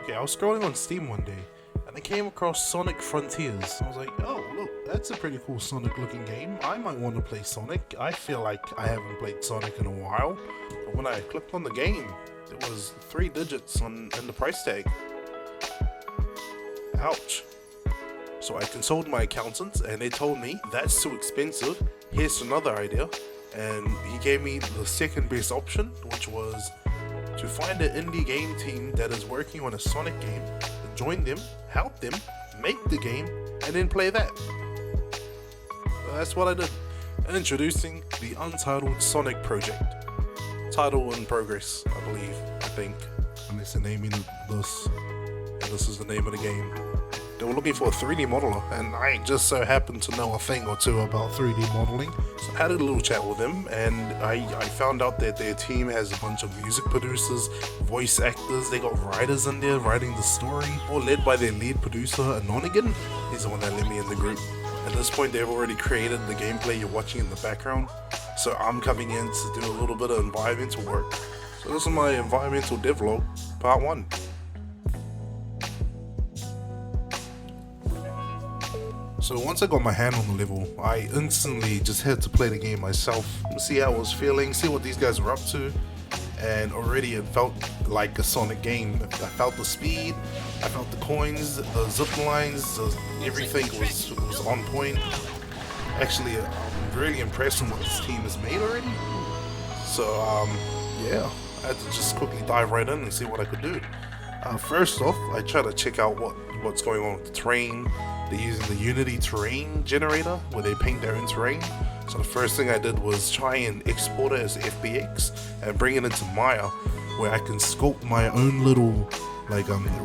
Okay, I was scrolling on Steam one day and I came across Sonic Frontiers. I was like, oh, look, that's a pretty cool Sonic looking game. I might want to play Sonic. I feel like I haven't played Sonic in a while. But when I clicked on the game, there was 3 digits in the price tag. Ouch. So I consulted my accountants and they told me that's too expensive. Here's another idea. And he gave me the second best option, which was to find an indie game team that is working on a Sonic game, join them, help them, make the game, and then play that. So that's what I did. And introducing the Untitled Sonic project. Title in progress, I think. Unless they're naming this. And this is the name of the game. They were looking for a 3D modeler, and I just so happened to know a thing or two about 3D modeling. So I had a little chat with them, and I found out that their team has a bunch of music producers, voice actors, they got writers in there writing the story, all led by their lead producer, Anonigan. He's the one that let me in the group. At this point, they've already created the gameplay you're watching in the background, so I'm coming in to do a little bit of environmental work. So this is my environmental devlog, part 1. So once I got my hand on the level, I instantly just had to play the game myself, see how I was feeling, see what these guys were up to, and already it felt like a Sonic game. I felt the speed, I felt the coins, the zip lines, everything was on point. Actually, I'm really impressed with what this team has made already. So yeah, I had to just quickly dive right in and see what I could do. First off, I tried to check out what's going on with the terrain. They're using the Unity terrain generator where they paint their own terrain. So the first thing I did was try and export it as FBX and bring it into Maya, where I can sculpt my own little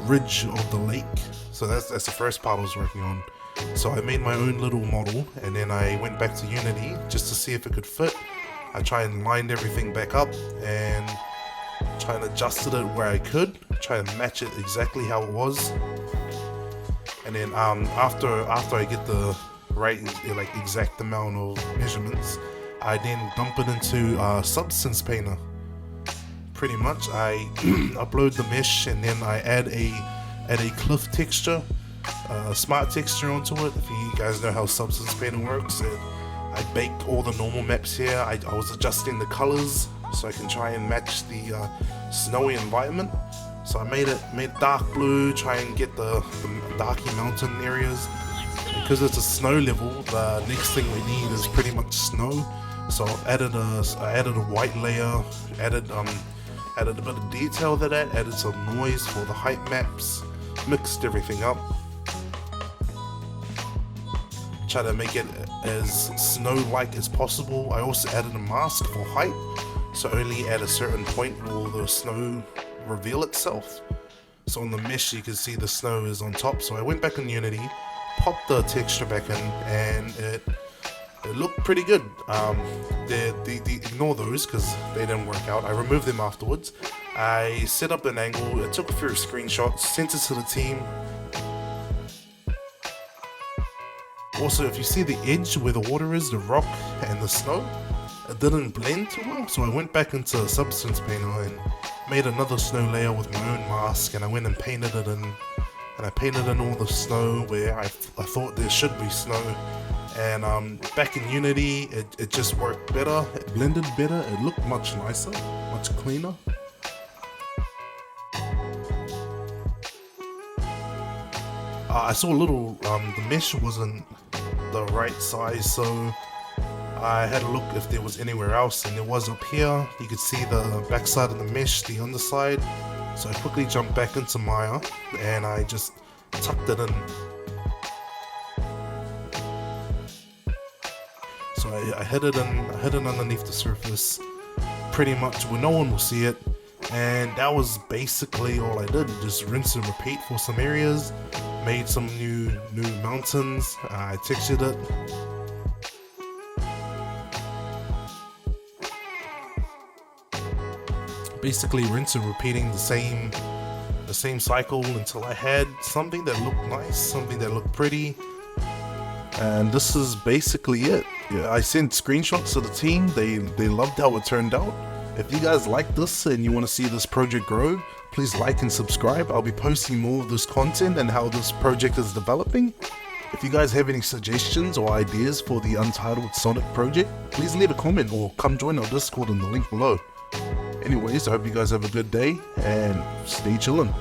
ridge of the lake. So that's the first part I was working on. So I made my own little model, and then I went back to Unity just to see if it could fit. I tried and lined everything back up and tried and adjusted it where I could, try and match it exactly how it was. And then after I get the right exact amount of measurements, I then dump it into Substance Painter. Pretty much, I upload the mesh and then I add a cliff texture, smart texture onto it. If you guys know how Substance Painter works, I baked all the normal maps here. I was adjusting the colors so I can try and match the snowy environment. So I made it dark blue, try and get the darky mountain areas. Because it's a snow level, the next thing we need is pretty much snow. So I added a white layer, added a bit of detail to that, added some noise for the height maps, mixed everything up. Try to make it as snow-like as possible. I also added a mask for height, so only at a certain point will the snow reveal itself. So on the mesh you can see the snow is on top. So I went back in Unity, popped the texture back in, and it looked pretty good. Ignore those because they didn't work out. I removed them afterwards. I set up an angle, I took a few screenshots, sent it to the team. Also, if you see the edge where the water is, the rock and the snow, it didn't blend too well, so I went back into Substance Painter and made another snow layer with my own mask, and I went and painted it in, and I painted in all the snow where I thought there should be snow. And back in Unity, it just worked better, it blended better, it looked much nicer, much cleaner. I saw a little, the mesh wasn't the right size, so I had a look if there was anywhere else, and there was up here. You could see the backside of the mesh, the underside. So I quickly jumped back into Maya and I just tucked it in. So I hid it underneath the surface, pretty much where no one will see it. And that was basically all I did. Just rinse and repeat for some areas. Made some new mountains. I textured it. Basically rinse and repeating the same cycle until I had something that looked nice, something that looked pretty. And this is basically it. Yeah, I sent screenshots to the team. They loved how it turned out. If you guys like this and you want to see this project grow, Please like and subscribe. I'll be posting more of this content and how this project is developing. If you guys have any suggestions or ideas for the Untitled Sonic project, please leave a comment or come join our Discord in the link below. Anyways, I hope you guys have a good day and stay chillin'.